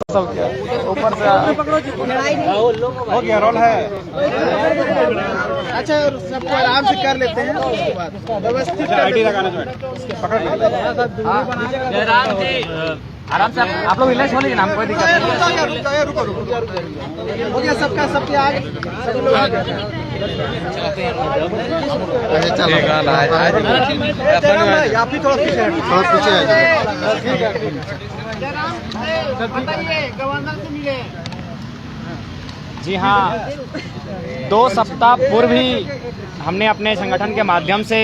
सब क्या ऊपर से हो गया रोल है। अच्छा सबको आराम से कर लेते हैं, उसके बाद व्यवस्थित आईडी लगाना जो है पकड़ जयराम जी आराम से आप लोग रिलैक्स हो लीजिए, नाम कोई दिक्कत नहीं। रुको हो गया सबका, सबके आगे सभी लोग आगे आप ही थोड़ा पीछे ठीक है। बताइए गवर्नर से मिले। जी हाँ, 2 सप्ताह पूर्व ही हमने अपने संगठन के माध्यम से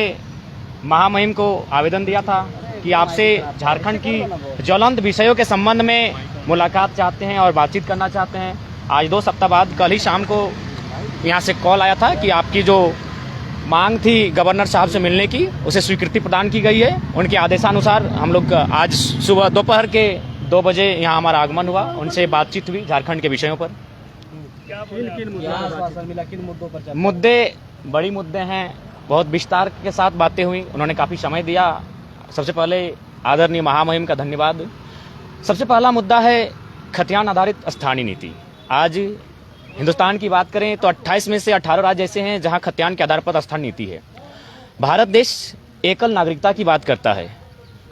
महामहिम को आवेदन दिया था कि आपसे झारखंड की ज्वलंत विषयों के संबंध में मुलाकात चाहते हैं और बातचीत करना चाहते हैं। आज 2 सप्ताह बाद कल ही शाम को यहाँ से कॉल आया था कि आपकी जो मांग थी गवर्नर साहब से मिलने की, उसे स्वीकृति प्रदान की गई है। उनके आदेशानुसार हम लोग आज सुबह दोपहर के 2 बजे यहाँ हमारा आगमन हुआ, उनसे बातचीत हुई झारखंड के विषयों पर। मुद्दे बड़ी मुद्दे हैं, बहुत विस्तार के साथ बातें हुई, उन्होंने काफ़ी समय दिया। सबसे पहले आदरणीय महामहिम का धन्यवाद। सबसे पहला मुद्दा है खतियान आधारित स्थानीय नीति। आज हिंदुस्तान की बात करें तो 28 में से 18 राज्य ऐसे हैं जहां खतियान के आधार पर स्थानीय नीति है। भारत देश एकल नागरिकता की बात करता है,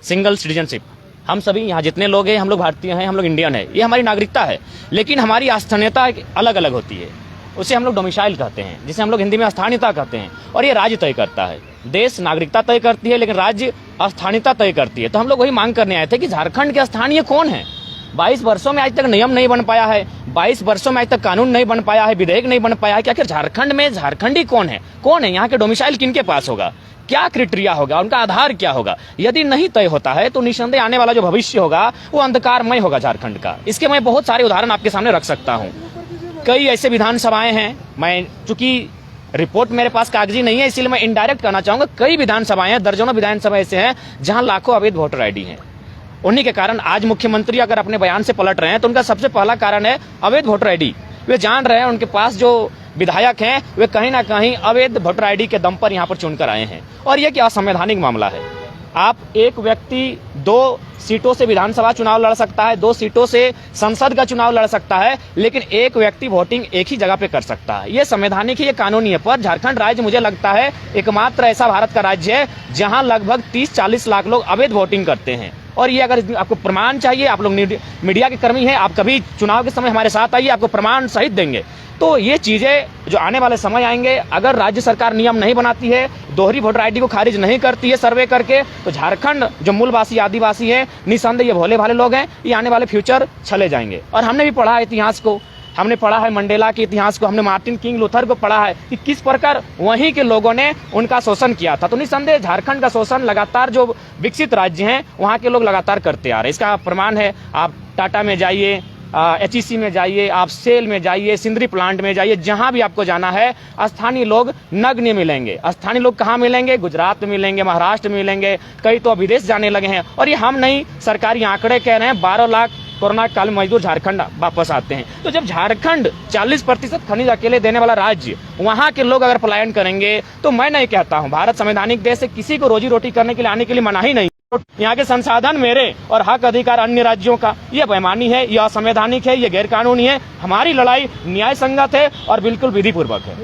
सिंगल सिटीजनशिप। हम सभी यहाँ जितने लोग हैं, हम लोग भारतीय हैं, हम लोग इंडियन है, ये हमारी नागरिकता है। लेकिन हमारी स्थानीयता अलग अलग होती है, उसे हम लोग डोमिसाइल कहते हैं, जिसे हम लोग हिंदी में स्थानीयता कहते हैं। और ये राज्य तय करता है। देश नागरिकता तय करती है, लेकिन राज्य स्थानीयता तय करती है। तो हम लोग वही मांग करने आए थे कि झारखंड के स्थानीय कौन है। 22 वर्षों में आज तक नियम नहीं बन पाया है, 22 वर्षों में आज तक कानून नहीं बन पाया है, विधेयक नहीं बन पाया है कि आखिर झारखंड में झारखंडी कौन है, यहाँ के डोमिसाइल किनके पास होगा, क्या क्राइटेरिया होगा, उनका आधार क्या होगा। यदि नहीं तय होता है तो निसंदेह आने वाला जो भविष्य होगा वो अंधकारमय होगा झारखंड का। इसके मैं बहुत सारे उदाहरण आपके सामने रख सकता हूँ। कई ऐसे विधानसभाएं हैं, मैं चूंकि रिपोर्ट मेरे पास कागजी नहीं है इसलिए मैं इनडायरेक्ट कहना चाहूंगा, कई विधानसभाएं हैं, दर्जनों विधानसभा ऐसे हैं जहां लाखों अवैध वोटर आईडी हैं। उन्हीं के कारण आज मुख्यमंत्री अगर अपने बयान से पलट रहे हैं तो उनका सबसे पहला कारण है अवैध वोटर आईडी। वे जान रहे हैं उनके पास जो विधायक हैं वे कहीं ना कहीं अवैध वोटर आईडी के दम पर यहाँ पर चुनकर आए हैं, और यह क्या असंवैधानिक मामला है। आप एक व्यक्ति 2 सीटों से विधानसभा चुनाव लड़ सकता है, 2 सीटों से संसद का चुनाव लड़ सकता है, लेकिन एक व्यक्ति वोटिंग एक ही जगह पे कर सकता है। ये संवैधानिक है, ये कानूनी है। पर झारखंड राज्य मुझे लगता है एकमात्र ऐसा भारत का राज्य है जहां लगभग 30-40 लाख लोग अवैध वोटिंग करते हैं। और ये अगर आपको प्रमाण चाहिए, आप लोग मीडिया के कर्मी हैं, आप कभी चुनाव के समय हमारे साथ आइए, आपको प्रमाण सहित देंगे। तो ये चीजें जो आने वाले समय आएंगे, अगर राज्य सरकार नियम नहीं बनाती है, दोहरी वोटर आईडी को खारिज नहीं करती है सर्वे करके, तो झारखंड जो मूलवासी आदिवासी है, निसंदेह ये भोले भाले लोग हैं, ये आने वाले फ्यूचर चले जाएंगे। और हमने भी पढ़ा है इतिहास को, हमने पढ़ा है मंडेला के इतिहास को, हमने मार्टिन किंग लूथर को पढ़ा है कि किस प्रकार वहीं के लोगों ने उनका शोषण किया था। तो निसंदेह झारखंड का शोषण लगातार जो विकसित राज्य हैं वहाँ के लोग लगातार करते आ रहे हैं। इसका प्रमाण है, आप टाटा में जाइए, HEC में जाइए, आप सेल में जाइए, सिंदरी प्लांट में जाइए, जहां भी आपको जाना है स्थानीय लोग नग्न मिलेंगे। स्थानीय लोग कहाँ मिलेंगे? गुजरात में मिलेंगे, महाराष्ट्र में मिलेंगे, कई तो विदेश जाने लगे हैं। और ये हम नहीं, सरकारी आंकड़े कह रहे हैं 12 लाख कोरोना काल मजदूर झारखंड वापस आते हैं। तो जब झारखंड 40% खनिज अकेले देने वाला राज्य, वहां के लोग अगर पलायन करेंगे, तो मैं नहीं कहता हूं, भारत संवैधानिक देश है, किसी को रोजी रोटी करने के लिए आने के लिए मनाही नहीं। यहाँ के संसाधन मेरे और हक अधिकार अन्य राज्यों का, ये बेईमानी है, ये असंवैधानिक है, ये गैर कानूनी है। हमारी लड़ाई न्याय संगत है और बिल्कुल विधि पूर्वक है।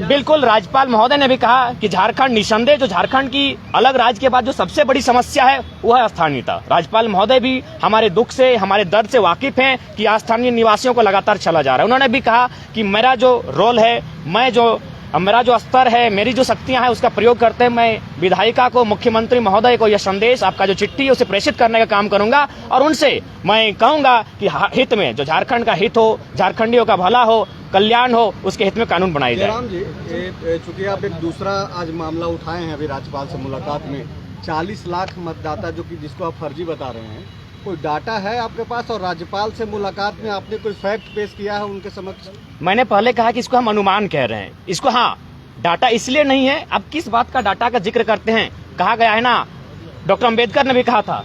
बिल्कुल, राज्यपाल महोदय ने भी कहा कि झारखंड निसंदेह, जो झारखंड की अलग राज्य के बाद जो सबसे बड़ी समस्या है वो है स्थानीयता। राज्यपाल महोदय भी हमारे दुख से, हमारे दर्द से वाकिफ हैं कि स्थानीय निवासियों को लगातार चला जा रहा है। उन्होंने भी कहा कि मेरा जो रोल है, मेरा जो स्तर है, मेरी जो शक्तियां हैं, उसका प्रयोग करते हैं मैं विधायिका को, मुख्यमंत्री महोदय को यह संदेश, आपका जो चिट्ठी है उसे प्रेषित करने का काम करूंगा। और उनसे मैं कहूंगा कि हित में, जो झारखंड का हित हो, झारखंडियों का भला हो, कल्याण हो, उसके हित में कानून बनाए जाए। राम जी, चूंकि आप एक दूसरा आज मामला उठाए हैं अभी राज्यपाल से मुलाकात में, 40 लाख मतदाता जिसको आप फर्जी बता रहे हैं, कोई डाटा है आपके पास? और राज्यपाल से मुलाकात में आपने कोई फैक्ट पेश किया है उनके समक्ष? मैंने पहले कहा कि इसको हम अनुमान कह रहे हैं, इसको हाँ डाटा इसलिए नहीं है। अब किस बात का डाटा का जिक्र करते हैं? कहा गया है ना, डॉक्टर अम्बेडकर ने भी कहा था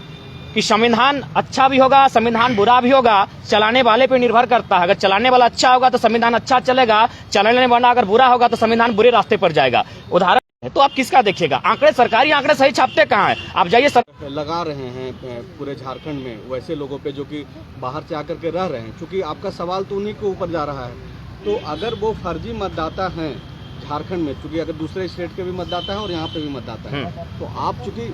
कि संविधान अच्छा भी होगा, संविधान बुरा भी होगा, चलाने वाले पे निर्भर करता है। अगर चलाने वाला अच्छा होगा तो संविधान अच्छा चलेगा, चलाने वाला अगर बुरा होगा तो संविधान बुरे रास्ते पर जाएगा। उदाहरण है, तो आप किसका देखिएगा? आंकड़े, सरकारी आंकड़े सही छापते कहाँ हैं? आप जाइए लगा रहे हैं पूरे झारखंड में वैसे लोगों पे जो कि बाहर से आकर के रह रहे हैं, क्योंकि आपका सवाल तो उन्हीं के ऊपर जा रहा है। तो अगर वो फर्जी मतदाता हैं झारखंड में, चूंकि अगर दूसरे स्टेट के भी मतदाता हैं और यहाँ पे भी मतदाता हैं, तो आप चूंकि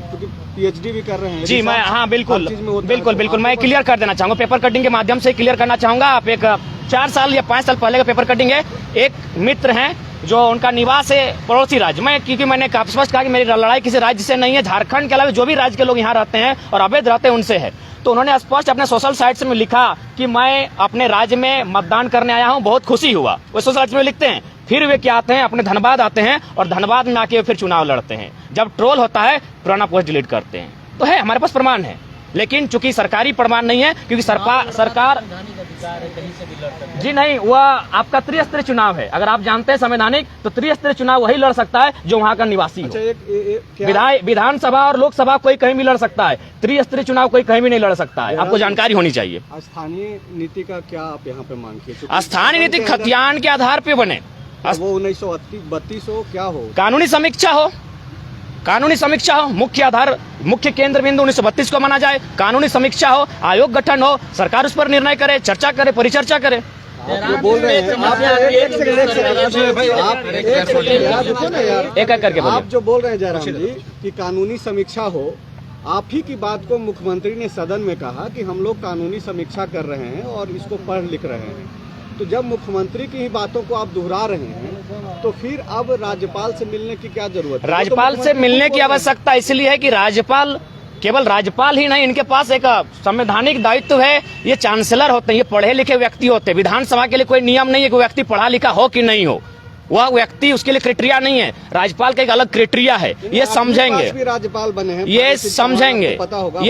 पीएचडी भी कर रहे हैं जी, मैं हाँ बिल्कुल बिल्कुल मैं क्लियर कर देना चाहूँगा, पेपर कटिंग के माध्यम से क्लियर करना चाहूँगा। आप एक 4 साल या 5 साल पहले का पेपर कटिंग है। एक मित्र हैं जो उनका निवास है पड़ोसी राज्य में, क्योंकि मैंने काफी स्पष्ट कहा कि मेरी लड़ाई किसी राज्य से नहीं है, झारखंड के अलावा जो भी राज्य के लोग यहाँ रहते हैं और अवैध रहते हैं उनसे है। तो उन्होंने स्पष्ट अपने सोशल साइट्स में लिखा कि मैं अपने राज्य में मतदान करने आया हूँ, बहुत खुशी हुआ। वो सोशल साइट्स में लिखते हैं, फिर वे क्या आते हैं, अपने धनबाद आते हैं और धनबाद में आके फिर चुनाव लड़ते हैं। जब ट्रोल होता है पुराना पोस्ट डिलीट करते हैं। तो है, हमारे पास प्रमाण है, लेकिन चूंकि सरकारी प्रमाण नहीं है, क्योंकि सरकार जी नहीं, वह आपका त्रिस्तरीय चुनाव है। अगर आप जानते हैं संवैधानिक, तो त्रिस्तरीय चुनाव वही लड़ सकता है जो वहाँ का निवासी हो। विधानसभा और लोकसभा कोई कहीं भी लड़ सकता है, त्रिस्तरीय चुनाव कोई कहीं भी नहीं लड़ सकता है। आपको जानकारी होनी चाहिए। स्थानीय नीति का क्या आप यहाँ पे मांग किए? स्थानीय नीति खतियान के आधार पे बने, वो 1932 हो, क्या हो? कानूनी समीक्षा हो, कानूनी समीक्षा हो, मुख्य आधार, मुख्य केंद्र बिंदु 1932 को माना जाए, कानूनी समीक्षा हो, आयोग गठन हो, सरकार उस पर निर्णय करे, चर्चा करे, परिचर्चा करे। आप बोल रहे हैं, एक करके बोलिए। आप जो बोल रहे हैं जयराम जी कि कानूनी समीक्षा हो, आप ही की बात को मुख्यमंत्री ने सदन में कहा कि हम लोग कानूनी समीक्षा कर रहे हैं और इसको पढ़ लिख रहे हैं। तो जब मुख्यमंत्री की ही बातों को आप दोहरा रहे हैं, तो फिर अब राज्यपाल से मिलने की क्या जरूरत है? राज्यपाल से मिलने की आवश्यकता इसलिए है कि राज्यपाल, केवल राज्यपाल ही नहीं, इनके पास एक संवैधानिक दायित्व है। ये चांसलर होते हैं, ये पढ़े लिखे व्यक्ति होते हैं। विधानसभा के लिए कोई नियम नहीं है कि व्यक्ति पढ़ा लिखा हो कि नहीं हो, वह व्यक्ति, उसके लिए क्राइटेरिया नहीं है। राज्यपाल का एक अलग क्राइटेरिया है, ये समझेंगे, राज्यपाल बने हैं, ये समझेंगे। पता होगा,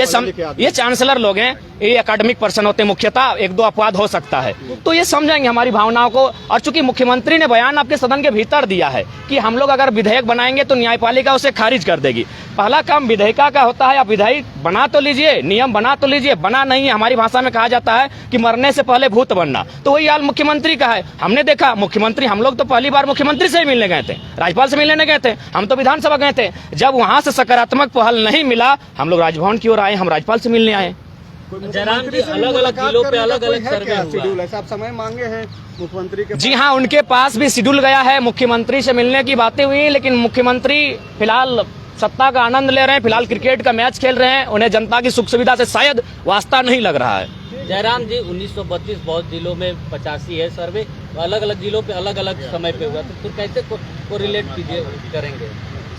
ये चांसलर लोग हैं, ये एकेडमिक पर्सन होते हैं मुख्यतः, 1-2 अपवाद हो सकता है, तो ये समझेंगे हमारी भावनाओं को। और चूंकि मुख्यमंत्री ने बयान आपके सदन के भीतर दिया है कि हम लोग अगर विधेयक बनाएंगे तो न्यायपालिका उसे खारिज कर देगी। पहला काम विधेयिका का होता है, आप विधेयक बना तो लीजिए, नियम बना तो लीजिए। बना नहीं है, हमारी भाषा में कहा जाता है कि मरने से पहले भूत बनना, तो वही हाल मुख्यमंत्री का है। हमने देखा मुख्यमंत्री, हम लोग तो पहली बार मुख्यमंत्री से ही मिलने गए थे, राज्यपाल से मिलने गए थे, हम तो विधानसभा गए थे। जब वहां से सकारात्मक पहल नहीं मिला, हम लोग राजभवन की ओर आए, हम राज्यपाल से मिलने आए। जयराम जी, अलग अलग जिलों पे अलग अलग सर्वे शेड्यूल है, आप समय मांगे हैं मुख्यमंत्री के? जी हाँ, उनके पास भी शेड्यूल गया है, मुख्यमंत्री से मिलने की बातें हुई, लेकिन मुख्यमंत्री फिलहाल सत्ता का आनंद ले रहे हैं, फिलहाल क्रिकेट का मैच खेल रहे हैं, उन्हें जनता की सुख सुविधा से शायद वास्ता नहीं लग रहा है। जयराम जी, 1932 बहुत जिलों में 85 है सर्वे, अलग अलग जिलों पे अलग अलग समय पे हुआ, तो फिर कैसे को रिलेट करेंगे?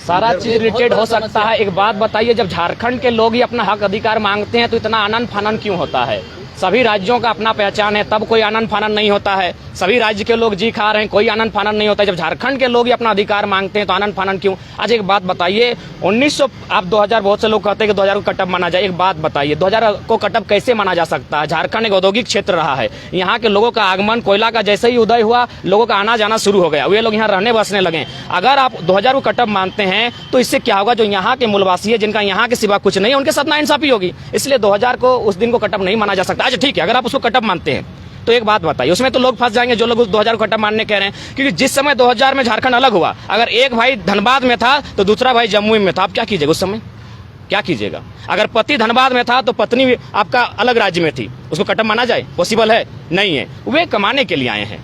सारा चीज रिलेटेड हो सकता है। एक बात बताइए, जब झारखंड के लोग ही अपना हक अधिकार मांगते हैं तो इतना आनंद फानन क्यों होता है? सभी राज्यों का अपना पहचान है, तब कोई आनंद फानन नहीं होता है। सभी राज्य के लोग जी खा रहे हैं, कोई आनंद फानन नहीं होता है। जब झारखंड के लोग ही अपना अधिकार मांगते हैं तो आनंद फानन क्यों? आज एक बात बताइए, 1900, आप 2000, बहुत से लोग कहते हैं कि 2000 को कटअप माना जाए। एक बात बताइए, 2000 को कटअप कैसे माना जा सकता है? झारखंड एक औद्योगिक क्षेत्र रहा है, यहाँ के लोगों का आगमन, कोयला का जैसे ही उदय हुआ, लोगों का आना जाना शुरू हो गया, वे लोग यहाँ रहने बसने लगे। अगर आप 2000 को कटअप मानते हैं तो इससे क्या होगा? जो यहाँ के मूलवासी है, जिनका यहाँ के सिवा कुछ नहीं, उनके साथ नाइंसाफी होगी। इसलिए 2000 को, उस दिन को कटअप नहीं माना जा सकता। अच्छा ठीक है, अगर आप उसको कटअप मानते हैं तो एक बात बताइए, उसमें तो लोग फंस जाएंगे जो लोग उस 2000 को कटअप मानने कह रहे हैं, क्योंकि जिस समय 2000 में झारखंड अलग हुआ, अगर एक भाई धनबाद में था तो दूसरा भाई जम्मू में था, आप क्या कीजिएगा उस समय? क्या कीजिएगा? अगर पति धनबाद में था तो पत्नी आपका अलग राज्य में थी, उसको कटअप माना जाए? पॉसिबल है? नहीं है। वे कमाने के लिए आए हैं।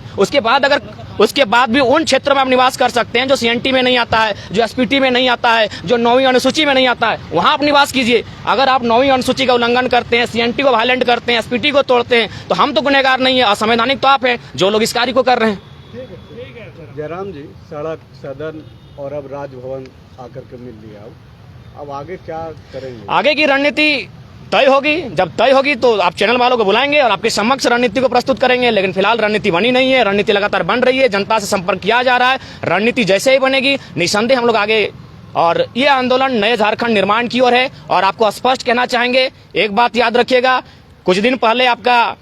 उसके बाद भी उन क्षेत्रों में आप निवास कर सकते हैं जो सीएनटी में नहीं आता है, जो एसपीटी में नहीं आता है, जो 9वीं अनुसूची में नहीं आता है, वहां आप निवास कीजिए। अगर आप 9वीं अनुसूची का उल्लंघन करते हैं, सीएनटी को वायलेंट करते हैं, एसपीटी को तोड़ते हैं, तो हम तो गुनहगार नहीं है, असंवैधानिक तो आप हैं जो लोग इस कार्य को कर रहे हैं। जयराम जी, सड़क, सदन और अब राजभवन आकर के मिल लिया, अब आगे क्या करेंगे? आगे की रणनीति तय होगी। जब तय होगी तो आप चैनल वालों को बुलाएंगे और आपके समक्ष रणनीति को प्रस्तुत करेंगे, लेकिन फिलहाल रणनीति बनी नहीं है। रणनीति लगातार बन रही है, जनता से संपर्क किया जा रहा है। रणनीति जैसे ही बनेगी, निसंदेह हम लोग आगे, और ये आंदोलन नए झारखंड निर्माण की ओर है। और आपको स्पष्ट कहना चाहेंगे, एक बात याद रखिएगा, कुछ दिन पहले आपका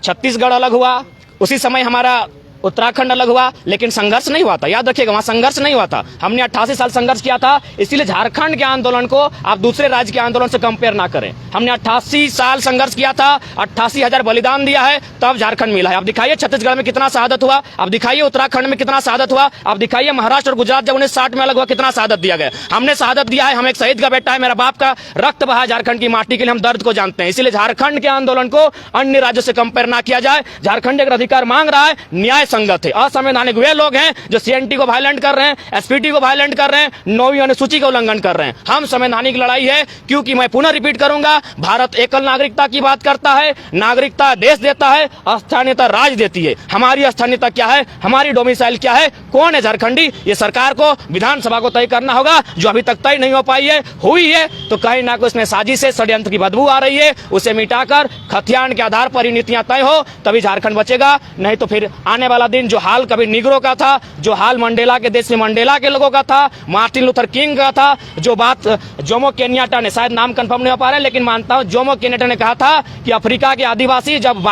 छत्तीसगढ़ अलग हुआ, उसी समय हमारा उत्तराखंड अलग हुआ, लेकिन संघर्ष नहीं हुआ था। याद रखिएगा, वहां संघर्ष नहीं हुआ था। हमने 88 साल संघर्ष किया था, इसीलिए झारखंड के आंदोलन को आप दूसरे राज्य के आंदोलन से कंपेयर ना करें। हमने 88 साल संघर्ष किया था, 88,000 बलिदान दिया है, तब झारखंड मिला है। अब दिखाइए छत्तीसगढ़ में कितना शहादत हुआ, अब दिखाइए उत्तराखंड में कितना शहादत हुआ, अब दिखाइए महाराष्ट्र और गुजरात जब 1960 में अलग हुआ कितना शहादत दिया गया। हमने शहादत दिया है, हम एक शहीद का बेटा है, मेरा बाप का रक्त बहा झारखंड की माटी के लिए, हम दर्द को जानते हैं। इसलिए झारखंड के आंदोलन को अन्य राज्यों से कंपेयर ना किया जाए। झारखंड अगर अधिकार मांग रहा है, न्याय संगत है। असंवैधानिक वे लोग हैं जो सीएनटी को वायलेंट कर रहे हैं, एसपीटी को वायलेंट कर रहे हैं, 9वीं अनुसूची का उल्लंघन कर रहे हैं। हम संवैधानिक लड़ाई है, क्योंकि मैं पुनः रिपीट करूंगा, भारत एकल नागरिकता की बात करता है, नागरिकता देश देता है, स्थानीयता राज देती है। हमारी स्थानीयता क्या है, हमारी डोमिसाइल क्या है, कौन है झारखंडी, ये सरकार को विधानसभा को तय करना होगा, जो अभी तक तय नहीं हो पाई है। हुई है तो कहीं ना कहीं उसमें साजिश से षड्यंत्र की बदबू आ रही है, उसे मिटाकर खतियान के आधार पर ही नीतियां तय हो, तभी झारखंड बचेगा। नहीं तो फिर आने वाला दिन जो हाल कभी निग्रो का था, जो हाल मंडेला के देश में मंडेला के लोगों का था, मार्टिन लूथर किंग का था, जो बात जोमो केन्याटा ने, शायद नाम कंफर्म नहीं हो पा रहा है लेकिन मानता हूं, जोमो केन्याटा ने कहा था कि अफ्रीका के आदिवासी जब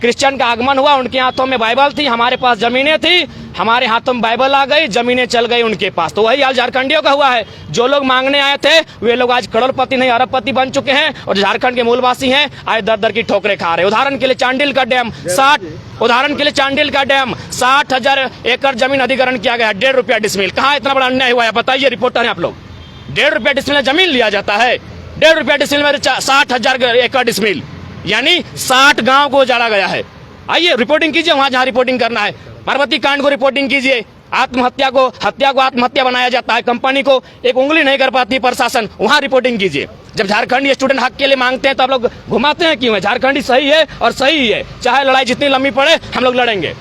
क्रिश्चियन का आगमन हुआ, उनके हाथों में बाइबल थी, हमारे पास जमीनें थी, हमारे हाथों में बाइबल आ गई, जमीनें चल गई उनके पास। तो वही हाल झारखंडियों का हुआ है। जो लोग मांगने आए थे वे लोग आज करोड़पति नहीं अरबपति बन चुके हैं, और झारखंड के मूलवासी हैं आज दर दर की ठोकरें खा रहे। उदाहरण के लिए चांडिल का डैम 60,000 एकड़ जमीन अधिग्रहण किया गया, 1.5 रुपया डिसमिल। कहाँ इतना बड़ा अन्याय हुआ है बताइए, रिपोर्टर है आप लोग। 1.5 रुपया डिसमिल जमीन लिया जाता है, 1.5 रुपया डिसमिल में 60,000 एकड़ डिसमिल, यानी 60 गांव को उजाड़ा गया है। आइए रिपोर्टिंग कीजिए वहां जहां रिपोर्टिंग करना है। पार्वती कांड को रिपोर्टिंग कीजिए। हत्या को आत्महत्या बनाया जाता है, कंपनी को एक उंगली नहीं कर पाती प्रशासन, वहां रिपोर्टिंग कीजिए। जब झारखंडी स्टूडेंट हक के लिए मांगते हैं तो आप लोग घुमाते हैं क्यों है? झारखंडी सही है और सही है, चाहे लड़ाई जितनी लंबी पड़े हम लोग लड़ेंगे।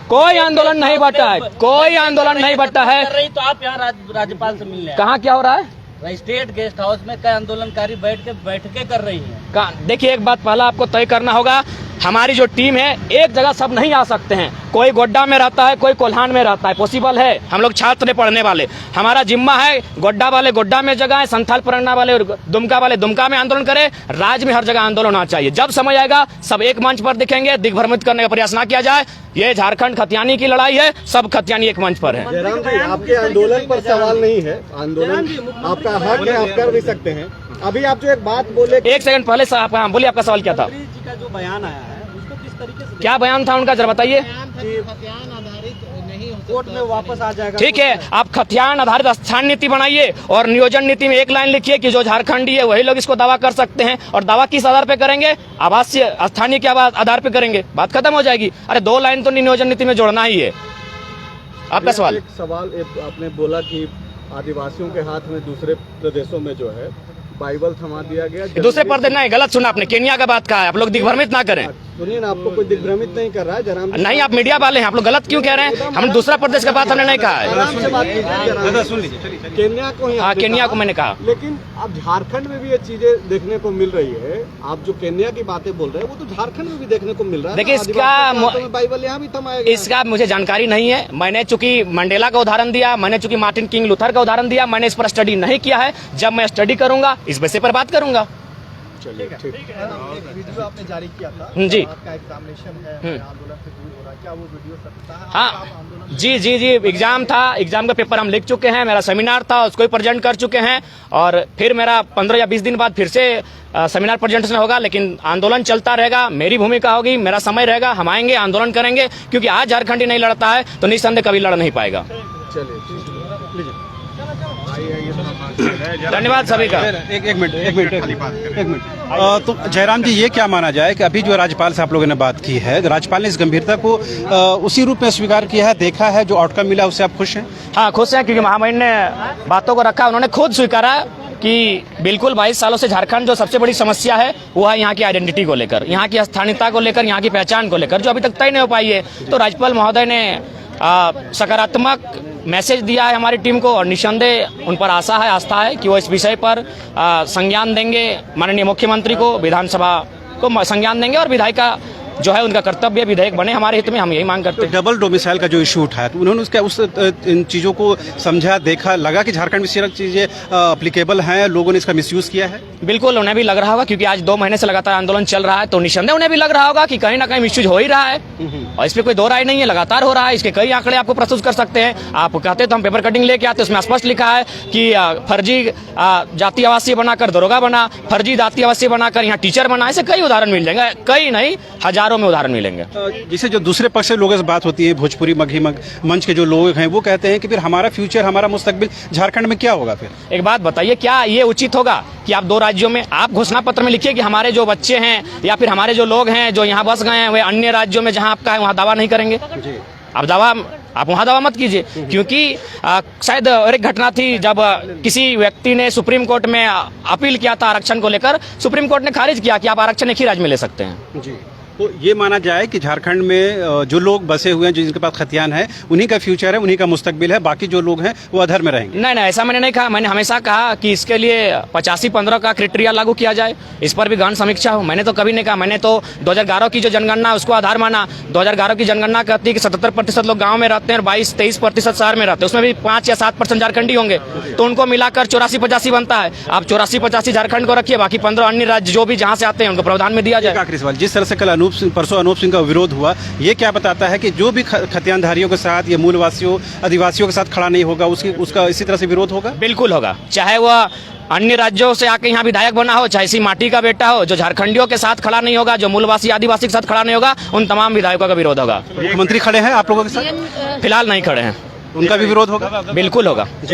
कोई आंदोलन नहीं बटा है, कोई आंदोलन नहीं बटा है। तो आप यहाँ राज्यपाल से मिलने कहाँ क्या हो रहा है? स्टेट गेस्ट हाउस में कई आंदोलनकारी बैठकें कर रही हैं। देखिए, एक बात पहला आपको तय करना होगा, हमारी जो टीम है एक जगह सब नहीं आ सकते हैं। कोई गोड्डा में रहता है, कोई कोल्हान में रहता है, पॉसिबल है। हम लोग छात्र पढ़ने वाले, हमारा जिम्मा है गोड्डा वाले गोड्डा में जगह है, संथाल परगना वाले और दुमका वाले दुमका में आंदोलन करें। राज्य में हर जगह आंदोलन होना चाहिए। जब समय आएगा सब एक मंच पर दिखेंगे, दिग्भ्रमित करने का प्रयास ना किया जाए। ये झारखंड खतियानी की लड़ाई है, सब खतियानी एक मंच पर है। जयराम जी, आपके आंदोलन पर सवाल नहीं है, आंदोलन आपका हक है, आप कर भी सकते हैं। अभी आप जो एक बात बोले, एक सेकंड पहले आप बोलिए, आपका सवाल क्या था? का जो बयान आया है उसको किस तरीके से, क्या बयान था उनका, जरा बताइए। कोर्ट में वापस आ जाएगा। ठीक है, आप खतियान आधारित स्थान नीति बनाइए और नियोजन नीति में एक लाइन लिखिए कि जो झारखंडी है वही लोग इसको दावा कर सकते हैं। और दावा किस आधार पे करेंगे? आवासीय स्थानीय के आधार पे करेंगे, बात खत्म हो जाएगी। अरे 2 लाइन तो नियोजन नीति में जोड़ना ही है। आपका सवाल? एक सवाल आपने बोला कि आदिवासियों के हाथ में दूसरे प्रदेशों में जो है बाइबल थमा दिया गया। दूसरे प्रदेश नहीं, गलत सुना आपने, केन्या का बात कहा है। आप लोग दिग्भ्रमित ना करें। सुनिए ना, आपको कोई दिग्भ्रमित नहीं कर रहा है जयराम जी। नहीं, आप मीडिया वाले हैं, आप लोग गलत क्यों कह रहे हैं? हम दूसरा प्रदेश का बात हमने नहीं कहा है। आराम से बात कीजिए, सुन लीजिए। केन्या को ही, हाँ केन्या को मैंने कहा, लेकिन अब झारखंड में भी ये चीजें देखने को मिल रही है। आप जो केन्या की बातें बोल रहे हैं वो तो झारखंड में भी देखने को मिल रहा है। देखिए, बाइबल यहाँ भी थमाया गया। इसका मुझे जानकारी नहीं है। मैंने चूंकि मंडेला का उदाहरण दिया, मैंने चूंकि मार्टिन किंग लूथर का उदाहरण दिया, मैंने इस पर स्टडी नहीं किया है। जब मैं स्टडी करूंगा इस विषय पर बात करूंगा। चलिए ठीक है। वीडियो आपने जारी किया था, जी, आपका एग्जामिनेशन है, आंदोलन से दूर हो रहा है, क्या वो वीडियो सत्य है? हाँ जी, एग्जाम था, एग्जाम का पेपर हम लिख चुके हैं, मेरा सेमिनार था उसको ही प्रेजेंट कर चुके हैं, और फिर मेरा 15 या 20 दिन बाद फिर से सेमिनार प्रेजेंटेशन होगा। लेकिन आंदोलन चलता रहेगा, मेरी भूमिका होगी, मेरा समय रहेगा, हम आएंगे, आंदोलन करेंगे, क्योंकि आज झारखंडी नहीं लड़ता है तो निस्संदेह कभी लड़ नहीं पाएगा। चलिए, धन्यवाद सभी का। एक मिनट। तो जयराम जी, ये क्या माना जाए कि अभी जो राज्यपाल से आप लोगों ने बात की है, राज्यपाल ने इस गंभीरता को उसी रूप में स्वीकार किया है, देखा है, जो आउटकम मिला उससे आप खुश हैं? हाँ खुश हैं, क्योंकि महामहिम ने बातों को रखा, उन्होंने खुद स्वीकारा कि बिल्कुल 22 सालों से झारखंड जो सबसे बड़ी समस्या है वो है यहाँ की आइडेंटिटी को लेकर, यहाँ की स्थानीयता को लेकर, यहाँ की पहचान को लेकर, जो अभी तक तय नहीं हो पाई है। तो राज्यपाल महोदय ने सकारात्मक मैसेज दिया है हमारी टीम को, और निस्संदेह उन पर आशा है, आस्था है कि वो इस विषय पर संज्ञान देंगे, माननीय मुख्यमंत्री को, विधानसभा को संज्ञान देंगे, और विधायिका जो है उनका कर्तव्य विधेयक बने हमारे हित में, हम यही मांग करते हैं। डबल डोमिसाइल का जो इशू उठाया तो उन्होंने उसका इन चीज़ों को समझा, देखा, लगा कि झारखंड में सारी चीज़ें अप्लीकेबल हैं, लोगों ने इसका मिसयूज़ किया है। बिल्कुल उन्हें भी लग रहा होगा, क्योंकि आज 2 महीने से लगातार आंदोलन चल रहा है, तो निस्संदेह उन्हें भी लग रहा होगा कि कहीं ना कहीं मिसयूज हो ही रहा है, और इस पर कोई दो राय नहीं है, लगातार हो रहा है। इसके कई आंकड़े आपको प्रस्तुत कर सकते हैं। आप कहते तो हम पेपर कटिंग लेके आते, उसमें स्पष्ट लिखा है कि फर्जी जाति आवासीय बनाकर दरोगा बना, फर्जी जाति आवासीय बनाकर यहाँ टीचर बना, ऐसे कई उदाहरण मिल जाएंगे, कई नहीं हजारों में उदाहरण मिलेंगे। जिसे जो दूसरे पक्ष से लोगों से बात होती है, भोजपुरी मघी मंच के जो लोग हैं वो कहते हैं कि फिर हमारा फ्यूचर, हमारा मुस्तकबिल झारखंड में क्या होगा। फिर एक बात बताइए, क्या ये उचित होगा कि आप 2 राज्यों में, आप घोषणा पत्र में लिखिए कि हमारे जो बच्चे हैं या फिर हमारे जो लोग हैं जो यहाँ बस गए हैं वे अन्य राज्यों में जहाँ आपका है वहाँ दावा नहीं करेंगे। आप वहाँ दावा मत कीजिए, क्योंकि शायद और एक घटना थी जब किसी व्यक्ति ने सुप्रीम कोर्ट में अपील किया था आरक्षण को लेकर, सुप्रीम कोर्ट ने खारिज किया कि आप आरक्षण एक ही राज्य में ले सकते हैं। जी, तो ये माना जाए कि झारखंड में जो लोग बसे हुए हैं, जिनके पास खतियान है, उन्हीं का फ्यूचर है, उन्हीं का मुस्तकबिल है, बाकी जो लोग हैं वो अधर में रहेंगे। नहीं, ऐसा मैंने नहीं कहा। मैंने हमेशा कहा कि इसके लिए 85-15 का क्राइटेरिया लागू किया जाए, इस पर भी गहन समीक्षा हो। मैंने तो कभी नहीं कहा, मैंने तो 2011 की जो जनगणना उसको आधार माना। 2011 की जनगणना कहती है कि 77% लोग गाँव में रहते हैं और 22-23% शहर में रहते हैं, उसमें भी 5 या 7% झारखंडी होंगे, तो उनको मिलाकर 84-85 बनता है। आप 84-85 झारखंड को रखिए, बाकी 15 अन्य राज्य जो भी जहाँ से आते हैं उनको प्रावधान में दिया जाए। आखिरी सवाल, जिस तरह से कल परसों अनूप सिंह का विरोध हुआ, ये क्या बताता है कि जो भी खतियानधारियों के साथ या मूलवासियों, आदिवासियों के साथ खड़ा नहीं होगा, उसका इसी तरह से विरोध होगा? बिल्कुल होगा, चाहे वह अन्य राज्यों से आके यहाँ विधायक बना हो, चाहे इसी माटी का बेटा हो। जो झारखंडियों के साथ खड़ा नहीं होगा, जो मूलवासी आदिवासी के साथ खड़ा नहीं होगा, उन तमाम विधायकों का विरोध होगा। मुख्यमंत्री खड़े हैं आप लोगों के साथ? फिलहाल नहीं खड़े हैं, उनका भी विरोध होगा? बिल्कुल होगा।